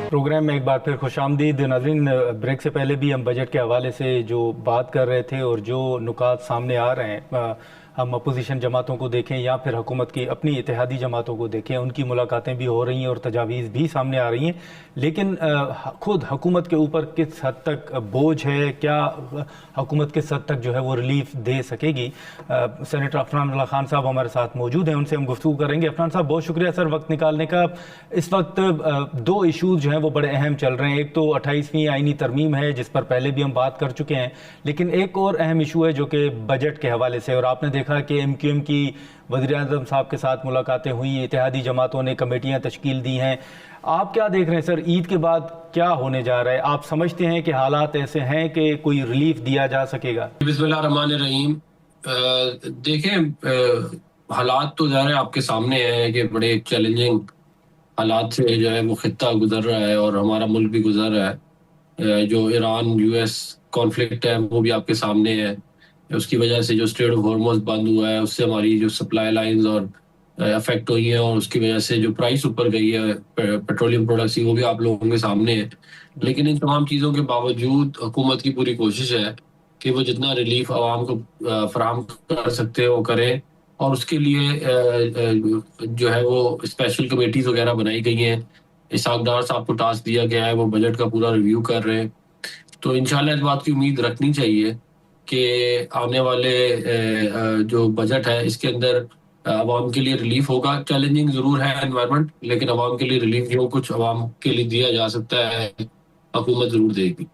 Programme में एक बार फिर खुशामदीद नाज़रीन। ब्रेक से पहले भी हम बजट के हवाले से जो बात कर रहे थे और जो नुकात सामने आ रहे हैं, हम अपोजिशन जमातों को देखें या फिर हुकूमत की अपनी इत्तेहादी जमातों को देखें, उनकी मुलाकातें भी हो रही हैं और तजावीज़ भी सामने आ रही हैं। लेकिन खुद हुकूमत के ऊपर किस हद तक बोझ है, क्या हुकूमत किस हद तक जो है वो रिलीफ दे सकेगी। सेनेटर अफरान अल्लाह खान साहब हमारे साथ मौजूद हैं, उनसे हम गुफ्तगू करेंगे। अफरान साहब, बहुत शुक्रिया सर वक्त निकालने का। इस वक्त दो इशूज़ जो हैं वो बड़े अहम चल रहे हैं। एक तो 28वीं आईनी तरमीम है, जिस पर पहले भी हम बात कर चुके हैं, लेकिन एक और अहम इशू है जो कि बजट के हवाले से। और आपने देखा कि MQM की वज़ीर-ए-आज़म साहब के साथ मुलाकातें हुई, इत्तेहादी जमातों ने कमेटियाँ तश्कील दी हैं। आप क्या देख रहे हैं सर, ईद के बाद क्या होने जा रहा है? आप समझते हैं कि हालात ऐसे हैं कि कोई रिलीफ दिया जा सकेगा? बिस्मिल्लाह रहमान रहीम। देखें, हालात तो ज़ाहिर है आपके सामने है कि बड़े चैलेंजिंग हालात से जो है वो खित्ता गुजर रहा है और हमारा मुल्क भी गुजर रहा है। जो ईरान US कॉन्फ्लिक्ट है वो भी आपके सामने है। उसकी वजह से जो स्ट्रेट ऑफ हॉर्मुज़ बंद हुआ है उससे हमारी जो सप्लाई लाइंस और अफेक्ट हुई हैं, और उसकी वजह से जो प्राइस ऊपर गई है पेट्रोलियम प्रोडक्ट्स की, वो भी आप लोगों के सामने है। लेकिन इन तमाम चीज़ों के बावजूद हुकूमत की पूरी कोशिश है कि वो जितना रिलीफ आवाम को फराहम कर सकते हैं वो करें। और उसके लिए जो है वो स्पेशल कमेटीज वगैरह बनाई गई हैं। इसहाक डार साहब को टास्क दिया गया है, वो बजट का पूरा रिव्यू कर रहे हैं। तो इंशाल्लाह इस बात की उम्मीद रखनी चाहिए कि आने वाले जो बजट है इसके अंदर आवाम के लिए रिलीफ होगा। चैलेंजिंग जरूर है एनवायरनमेंट, लेकिन आवाम के लिए रिलीफ जो कुछ आवाम के लिए दिया जा सकता है हुकूमत जरूर देगी।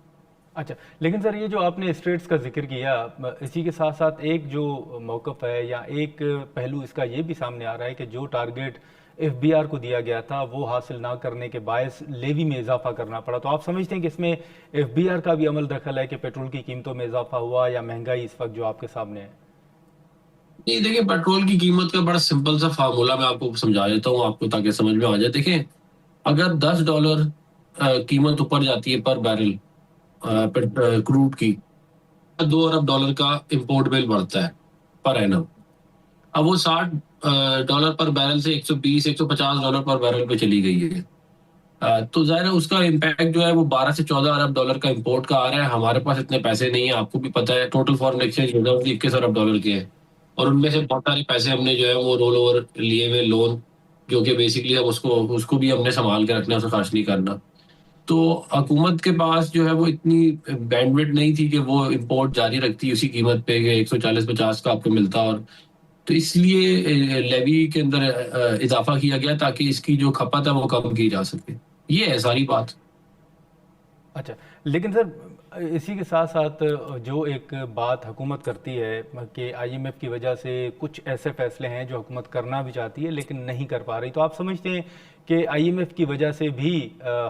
अच्छा, लेकिन सर ये जो आपने स्टेट्स का जिक्र किया, इसी के साथ साथ एक जो मौक़िफ़ है या एक पहलू इसका ये भी सामने आ रहा है कि जो टारगेट FBR को दिया गया था वो हासिल ना करने के बायस लेवी में इजाफा करना पड़ा। तो आप समझते हैं कि इसमें FBR का भी अमल दखल है कि पेट्रोल की कीमतों में इजाफा हुआ, या महंगाई इस वक्त जो आपके सामने है? नहीं, देखिए, पेट्रोल की कीमत का बड़ा सिंपल सा फार्मूला मैं आपको समझा देता हूँ आपको, ताकि समझ में आ जाए। देखिए, अगर $10 कीमत ऊपर जाती है पर बैरल क्रूड की, $2 अरब का इंपोर्ट बिल बढ़ता है पर एनम। अब वो $60 पर बैरल से 120 $150 पर बैरल पे चली गई है। तो जाहिर है उसका इम्पैक्ट जो है वो $12 से $14 अरब का इंपोर्ट का आ रहा है। हमारे पास इतने पैसे नहीं है, आपको भी पता है। टोटल फॉरेन एक्सचेंज रिजर्व $21 अरब के हैं, और उनमें से बहुत सारे पैसे हमने जो है वो रोल ओवर लिए हुए लोन, जो कि बेसिकली हम उसको उसको भी हमने संभाल के रखना है, उसे खर्च नहीं करना। तो हुकूमत के पास जो है वो इतनी बैंडविड्थ नहीं थी कि वो इंपोर्ट जारी रखती उसी कीमत पे कि 140-50 का आपको मिलता। और तो इसलिए लेवी के अंदर इजाफा किया गया ताकि इसकी जो खपत है वो कम की जा सके। ये है सारी बात। अच्छा, लेकिन सर इसी के साथ साथ जो एक बात हुकूमत करती है कि IMF की वजह से कुछ ऐसे फैसले हैं जो हुकूमत करना भी चाहती है लेकिन नहीं कर पा रही। तो आप समझते हैं कि IMF की वजह से भी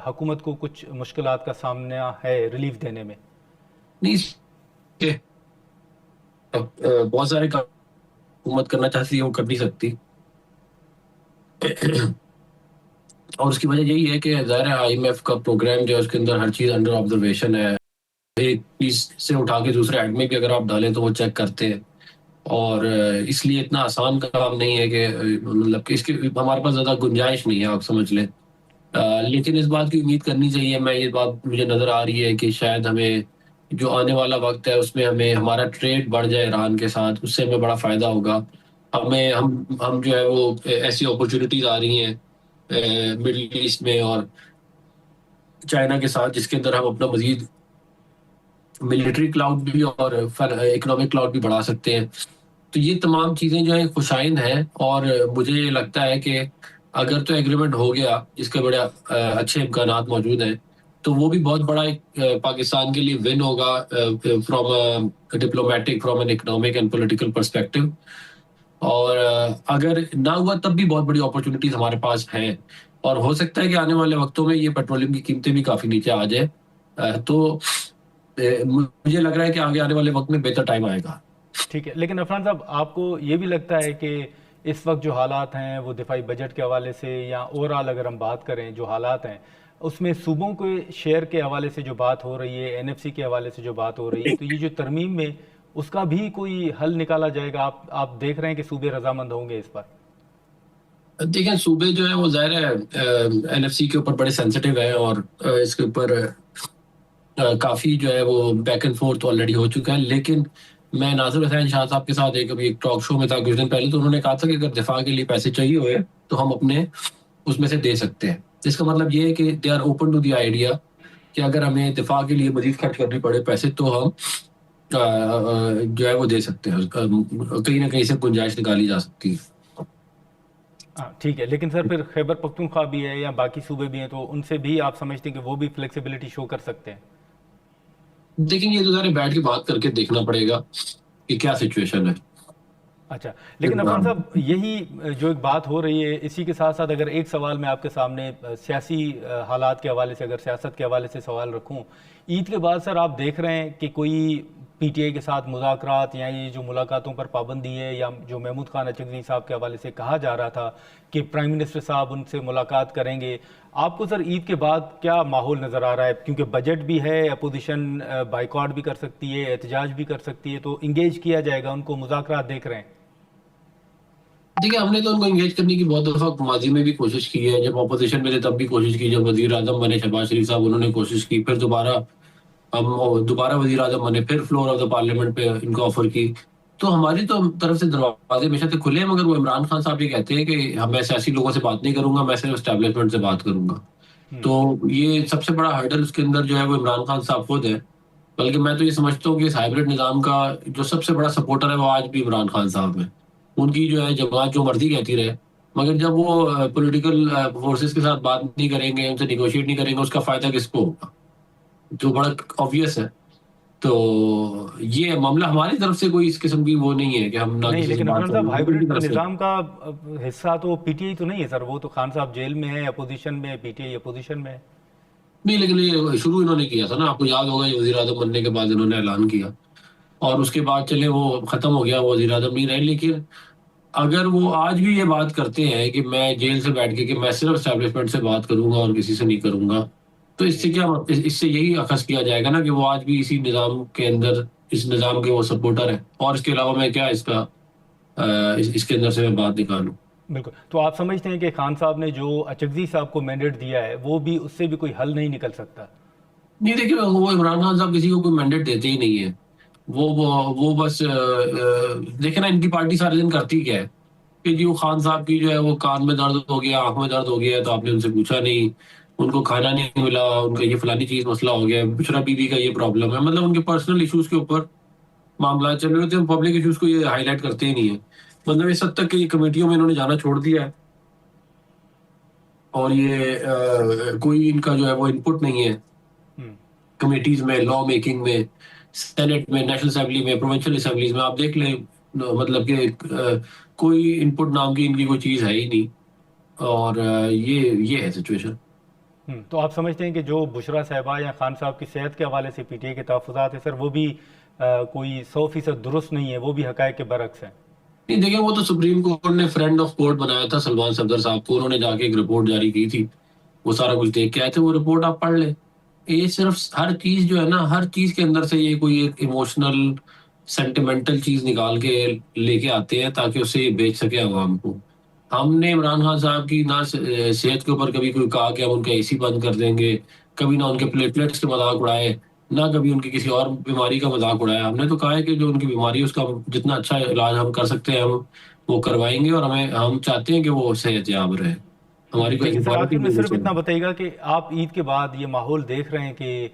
हुकूमत को कुछ मुश्किलात का सामना है रिलीफ देने में? नहीं, बहुत सारे काम हुकूमत करना चाहती है वो कर नहीं सकती। और उसकी वजह यही है कि ज़ाहिर है IMF का प्रोग्राम जो है उसके अंदर हर चीज़ अंडर ऑब्जर्वेशन है। एक पीस से उठा के दूसरे एड में भी अगर आप डालें तो वो चेक करते हैं। और इसलिए इतना आसान काम नहीं है कि मतलब कि इसकी हमारे पास ज़्यादा गुंजाइश नहीं है, आप समझ लें। लेकिन इस बात की उम्मीद करनी चाहिए, मैं ये बात मुझे नज़र आ रही है कि शायद हमें जो आने वाला वक्त है उसमें हमें हमारा ट्रेड बढ़ जाए ईरान के साथ, उससे हमें बड़ा फ़ायदा होगा। हमें हम जो है वो ऐसी अपॉर्चुनिटीज़ आ रही हैं मिडल ईस्ट में और चाइना के साथ, जिसके अंदर हम अपना मजीद मिलिट्री क्लाउड भी और इकोनॉमिक क्लाउड भी बढ़ा सकते हैं। तो ये तमाम चीज़ें जो है खुशाइंद हैं, और मुझे ये लगता है कि अगर तो एग्रीमेंट हो गया जिसके बड़े अच्छे इम्कानात मौजूद हैं, तो वो भी बहुत बड़ा एक पाकिस्तान के लिए विन होगा from diplomatic, from an economic and political perspective. और अगर ना हुआ तब भी बहुत बड़ी अपॉर्चुनिटीज हमारे पास हैं, और हो सकता है कि आने वाले वक्तों में ये पेट्रोलियम की कीमतें भी काफ़ी नीचे आ जाए। तो मुझे लग रहा है कि आगे आने वाले वक्त में बेहतर टाइम आएगा। ठीक है, लेकिन अफरान साहब, आपको ये भी लगता है कि इस वक्त जो हालात हैं वो दिफाई बजट के हवाले से या ओवरऑल अगर हम बात करें जो हालात हैं उसमें सूबों के शेयर के हवाले से जो बात हो रही है, NFC के हवाले से जो बात हो रही है, तो ये जो तरमीम में उसका भी कोई हल निकाला जाएगा? आप देख रहे हैं कि सूबे रजामंद होंगे इस पर? देखिए सूबे जो है वो ज़ाहिर है एनएफसी के ऊपर बड़े सेंसिटिव है, और इसके ऊपर काफ़ी जो है वो बैक एंड फोर्थ ऑलरेडी हो चुका है। लेकिन मैं नासिर हुसैन शाह साहब के साथ एक अभी एक टॉक शो में था कुछ दिन पहले, तो उन्होंने कहा था कि अगर दिफा के लिए पैसे चाहिए हुए तो हम अपने उसमें से दे सकते हैं। इसका मतलब ये है कि they are open to the idea कि अगर हमें दिफा के लिए मजीद खर्च करने पड़े पैसे तो हम जो है वो दे सकते हैं। कहीं ना कहीं से गुंजाइश निकाली जा सकती है। हाँ ठीक है, लेकिन सर फिर खैबर पख्तूनख्वा भी है या बाकी सूबे भी हैं, तो उनसे भी आप समझते हैं कि वो भी फ्लेक्सिबिलिटी शो कर सकते हैं? लेकिन ये तो सारे बैठ के बात करके देखना पड़ेगा कि क्या सिचुएशन है। अच्छा, लेकिन अफनान साहब यही जो एक बात हो रही है, इसी के साथ साथ अगर एक सवाल मैं आपके सामने सियासी हालात के हवाले से, अगर सियासत के हवाले से सवाल रखूं, ईद के बाद सर आप देख रहे हैं कि कोई पीटीआई के साथ मुज़ाकरात या ये जो मुलाकातों पर पाबंदी है, या जो महमूद खान अचकज़ई साहब के हवाले से कहा जा रहा था कि प्राइम मिनिस्टर साहब उनसे मुलाकात करेंगे, आपको सर ईद के बाद क्या माहौल नज़र आ रहा है? क्योंकि बजट भी है, अपोजिशन बाइकआउट भी कर सकती है, एहतजाज भी कर सकती है, तो इंगेज किया जाएगा उनको, मुज़ाकरात देख रहे हैं? देखिए हमने तो उनको एंगेज करने की बहुत दफा माजी में भी कोशिश की है। जब अपोजिशन में थे तब भी कोशिश की, जब वजीर आजम बने शहबाज शरीफ साहब उन्होंने कोशिश की, फिर दोबारा वजीर आजम बने, फिर फ्लोर ऑफ द पार्लियामेंट पे इनको ऑफर की। तो हमारी तो तरफ से दरवाजे हमेशा से खुले हैं, मगर वो इमरान खान साहब ये कहते हैं कि मैं सियासी लोगों से बात नहीं करूंगा, मैं सिर्फ एस्टेब्लिशमेंट से बात करूंगा। तो ये सबसे बड़ा हर्डल उसके अंदर जो है वो इमरान खान साहब खुद है। बल्कि मैं तो ये समझता हूँ कि इस हाइब्रिड निज़ाम का जो सबसे बड़ा सपोर्टर है वो आज भी इमरान खान साहब है। उनकी जो है जमात जो मर्जी कहती रहे, मगर जब वो पॉलिटिकल फोर्सेस के साथ बात नहीं करेंगे, उनसे निगोशिएट नहीं करेंगे, उसका फायदा किसको होगा? जो बड़ा ऑब्वियस है। तो ये मामला हमारी तरफ से कोई इस किस्म की वो नहीं है कि हम ना नहीं, किसी से लेकिन बात अफनान साहब करेंगे, उनकी हाइब्रिड तरफ से। निज़ाम का हिस्सा तो पीटीआई तो नहीं है सर, वो तो खान साहब जेल में है, अपोजिशन में है, पीटीआई अपोजिशन में है। नहीं, लेकिन ये शुरू इन्होंने किया था ना, आपको याद होगा, ये वजीर आजम बनने के बाद इन्होंने ऐलान किया, और उसके बाद चले वो खत्म हो गया, वो वजीर आजम नहीं रहे। लेकिन अगर वो आज भी ये बात करते हैं कि मैं जेल से बैठ के कि मैं सिर्फ एस्टेब्लिशमेंट से बात करूंगा और किसी से नहीं करूंगा, तो इससे जी। क्या इससे यही अखज़ किया जाएगा ना कि वो आज भी इसी निज़ाम के अंदर, इस निज़ाम के वो सपोर्टर है, और इसके अलावा मैं क्या इसका इसके अंदर से मैं बात निकालूं। बिल्कुल, तो आप समझते हैं कि खान साहब ने जो अचकजी साहब को मैंडेट दिया है, वो भी, उससे भी कोई हल नहीं निकल सकता? नहीं, देखिए वो इमरान खान साहब किसी को कोई मैंडेट देते ही नहीं है। वो बस देखे ना, इनकी पार्टी सारे दिन करती क्या है कि जी वो खान साहब की जो है वो कान में दर्द हो गया, आंख में दर्द हो गया, तो आपने उनसे पूछा नहीं, उनको खाना नहीं मिला, उनका ये फलानी चीज मसला हो गया, बुशरा बीबी का ये प्रॉब्लम है, मतलब उनके पर्सनल इश्यूज के ऊपर मामला चल रहे होते हैं, पब्लिक इश्यूज को ये हाईलाइट करते ही नहीं है। मतलब इस हद तक कि ये कमेटियों में इन्होंने जाना छोड़ दिया है, और ये कोई इनका जो है वो इनपुट नहीं है हम्म। कमेटीज में, लॉ मेकिंग में, सेनेट में, नेशनल असेंबली में, प्रोविंशियल असेंबलीज में, आप देख लें। मतलब कि कोई इनपुट नाम की इनकी कोई चीज है ही नहीं। और ये है सिचुएशन। तो आप समझते हैं कि जो बुशरा साहबा या खान साहब की सेहत के हवाले से पीटीआई के तहफ़्फ़ुज़ात है सर, वो भी कोई 100% दुरुस्त नहीं है, वो भी हक़ाइक़ के बरअक्स हैं? नहीं, देखिए वो तो सुप्रीम कोर्ट ने फ्रेंड ऑफ कोर्ट बनाया था सलमान सफदर साहब को, उन्होंने जाके एक रिपोर्ट जारी की थी, वो सारा कुछ देख के आए थे, वो रिपोर्ट आप पढ़ ले। ये सिर्फ हर चीज जो है ना, हर चीज के अंदर से ये कोई एक इमोशनल सेंटिमेंटल चीज निकाल के लेके आते हैं ताकि उससे ये बेच सके अवाम को। हमने इमरान खान साहब की ना सेहत के ऊपर कभी कोई कहा कि हम उनका एसी बंद कर देंगे, कभी ना उनके प्लेटलेट्स के मजाक उड़ाए, ना कभी उनकी किसी और बीमारी का मजाक उड़ाया। हमने तो कहा है कि जो उनकी बीमारी है उसका जितना अच्छा इलाज हम कर सकते हैं हम वो करवाएंगे, और हम चाहते हैं कि वो सेहतयाब रहे। हमारी कोई ठीक है सर, इबारत ही आखिर में नहीं है सिर्फ इतना उससे। बताइएगा कि आप ईद के बाद ये माहौल देख रहे हैं कि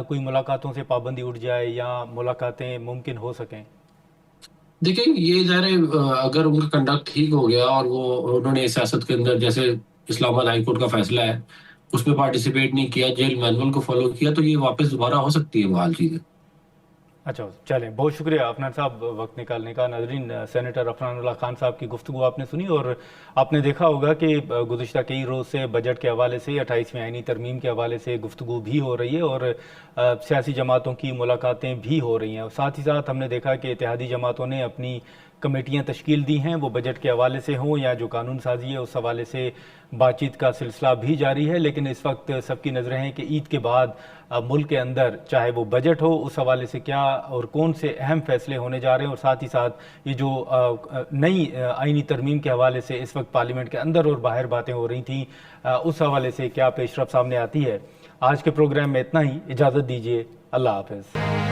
कोई मुलाकातों से पाबंदी उठ जाए या मुलाकातें मुमकिन हो सकें? देखिए ये ज़ाहिर है, अगर उनका कंडक्ट ठीक हो गया और वो उन्होंने सियासत के अंदर जैसे इस्लामाबाद हाई कोर्ट का फैसला है उसमें पार्टिसिपेट नहीं किया, जेल मैनुअल को फॉलो किया, तो ये वापस दोबारा हो सकती है बहाल चीजें। अच्छा, चलें, बहुत शुक्रिया अफनान साहब वक्त निकालने का। नाजरीन, सेनेटर अफनानुल्लाह खान साहब की गुफ्तगू आपने सुनी, और आपने देखा होगा कि गुज़िश्ता कई रोज़ से बजट के हवाले से, 28वीं आईनी तरमीम के हवाले से गुफ्तगू भी हो रही है, और सियासी जमातों की मुलाकातें भी हो रही हैं। और साथ ही साथ हमने देखा कि इत्तेहादी जमातों ने अपनी कमेटियां तश्कील दी हैं, वो बजट के हवाले से हों या जो कानून साजी है उस हवाले से बातचीत का सिलसिला भी जारी है। लेकिन इस वक्त सबकी नज़रें हैं कि ईद के बाद मुल्क के अंदर चाहे वो बजट हो उस हवाले से क्या और कौन से अहम फैसले होने जा रहे हैं, और साथ ही साथ ये जो नई आईनी तरमीम के हवाले से इस वक्त पार्लियामेंट के अंदर और बाहर बातें हो रही थी, उस हवाले से क्या पेशरफ सामने आती है। आज के प्रोग्राम में इतना ही, इजाज़त दीजिए, अल्लाह हाफ़िज़।